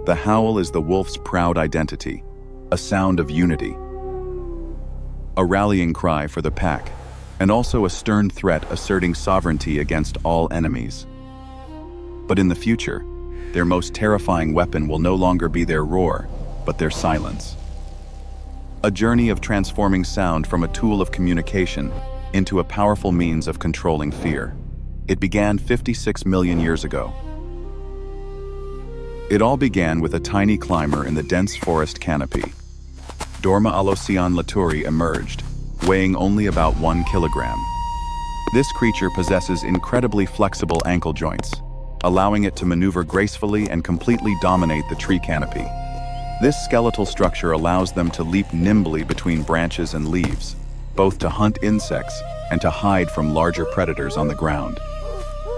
The howl is the wolf's proud identity, a sound of unity, a rallying cry for the pack, and also a stern threat asserting sovereignty against all enemies. But in the future, their most terrifying weapon will no longer be their roar, but their silence. A journey of transforming sound from a tool of communication into a powerful means of controlling fear. It began 56 million years ago. It all began with a tiny climber in the dense forest canopy. Dorma alocian laturi emerged, weighing only about 1 kilogram. This creature possesses incredibly flexible ankle joints, allowing it to maneuver gracefully and completely dominate the tree canopy. This skeletal structure allows them to leap nimbly between branches and leaves, both to hunt insects and to hide from larger predators on the ground.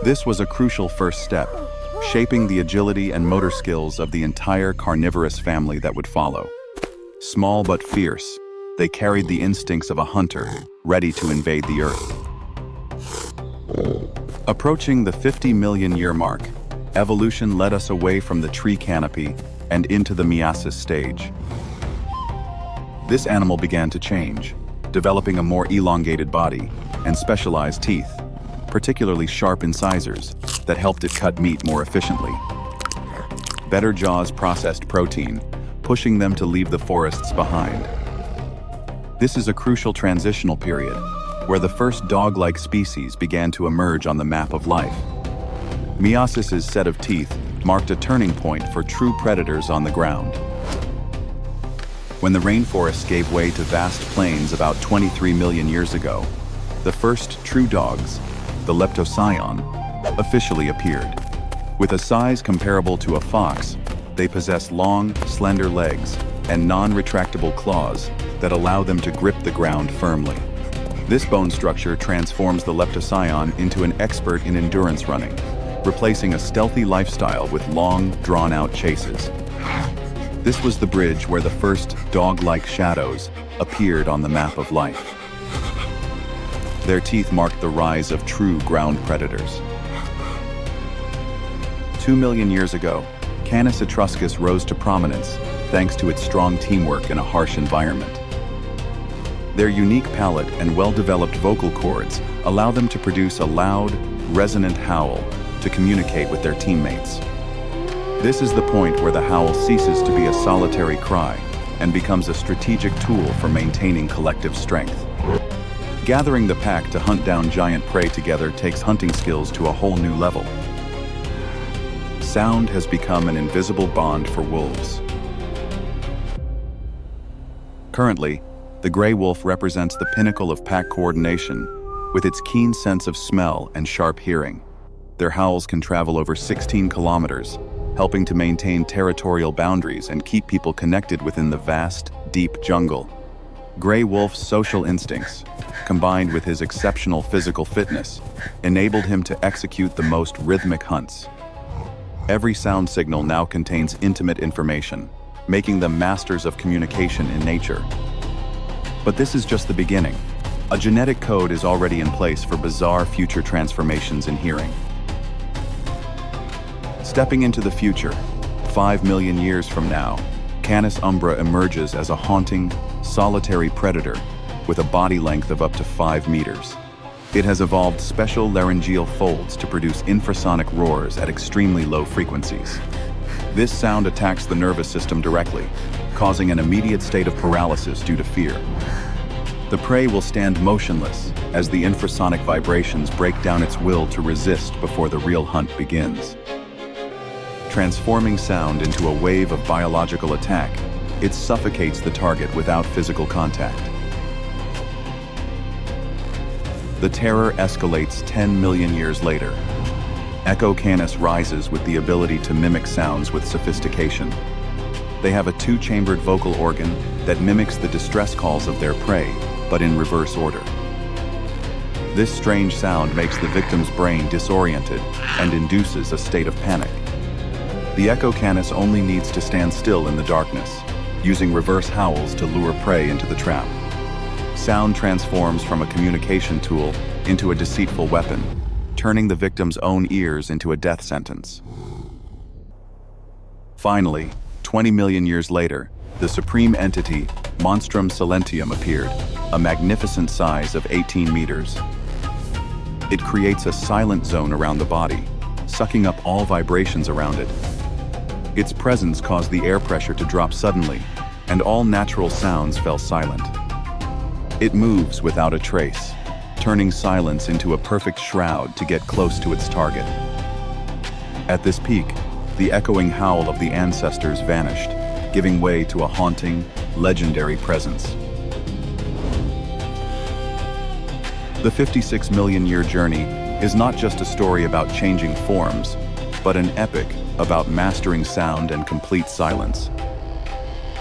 This was a crucial first step, shaping the agility and motor skills of the entire carnivorous family that would follow. Small but fierce, they carried the instincts of a hunter, ready to invade the earth. Approaching the 50 million year mark, evolution led us away from the tree canopy and into the meiosis stage. This animal began to change, developing a more elongated body and specialized teeth, particularly sharp incisors, that helped it cut meat more efficiently. Better jaws processed protein, pushing them to leave the forests behind. This is a crucial transitional period, where the first dog-like species began to emerge on the map of life. Meiosis's set of teeth marked a turning point for true predators on the ground. When the rainforests gave way to vast plains about 23 million years ago, the first true dogs, the leptoscion, officially appeared. With a size comparable to a fox, they possess long, slender legs and non-retractable claws that allow them to grip the ground firmly. This bone structure transforms the leptoscion into an expert in endurance running, replacing a stealthy lifestyle with long, drawn-out chases. This was the bridge where the first dog-like shadows appeared on the map of life. Their teeth marked the rise of true ground predators. 2 million years ago, Canis etruscus rose to prominence thanks to its strong teamwork in a harsh environment. Their unique palate and well-developed vocal cords allow them to produce a loud, resonant howl to communicate with their teammates. This is the point where the howl ceases to be a solitary cry and becomes a strategic tool for maintaining collective strength. Gathering the pack to hunt down giant prey together takes hunting skills to a whole new level. Sound has become an invisible bond for wolves. Currently, the gray wolf represents the pinnacle of pack coordination, with its keen sense of smell and sharp hearing. Their howls can travel over 16 kilometers, helping to maintain territorial boundaries and keep people connected within the vast, deep jungle. Gray wolf's social instincts, combined with his exceptional physical fitness, enabled him to execute the most rhythmic hunts. Every sound signal now contains intimate information, making them masters of communication in nature. But this is just the beginning. A genetic code is already in place for bizarre future transformations in hearing. Stepping into the future, 5 million years from now, Canis umbra emerges as a haunting, solitary predator with a body length of up to 5 meters. It has evolved special laryngeal folds to produce infrasonic roars at extremely low frequencies. This sound attacks the nervous system directly, causing an immediate state of paralysis due to fear. The prey will stand motionless as the infrasonic vibrations break down its will to resist before the real hunt begins. Transforming sound into a wave of biological attack, it suffocates the target without physical contact. The terror escalates 10 million years later. Echo Canis rises with the ability to mimic sounds with sophistication. They have a two-chambered vocal organ that mimics the distress calls of their prey, but in reverse order. This strange sound makes the victim's brain disoriented and induces a state of panic. The Echo Canis only needs to stand still in the darkness, using reverse howls to lure prey into the trap. Sound transforms from a communication tool into a deceitful weapon, turning the victim's own ears into a death sentence. Finally, 20 million years later, the supreme entity, Monstrum silentium, appeared, a magnificent size of 18 meters. It creates a silent zone around the body, sucking up all vibrations around it. Its presence caused the air pressure to drop suddenly, and all natural sounds fell silent. It moves without a trace, turning silence into a perfect shroud to get close to its target. At this peak, the echoing howl of the ancestors vanished, giving way to a haunting, legendary presence. The 56 million year journey is not just a story about changing forms, but an epic about mastering sound and complete silence.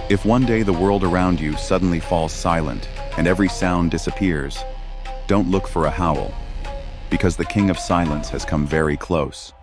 If one day the world around you suddenly falls silent and every sound disappears, don't look for a howl, because the king of silence has come very close.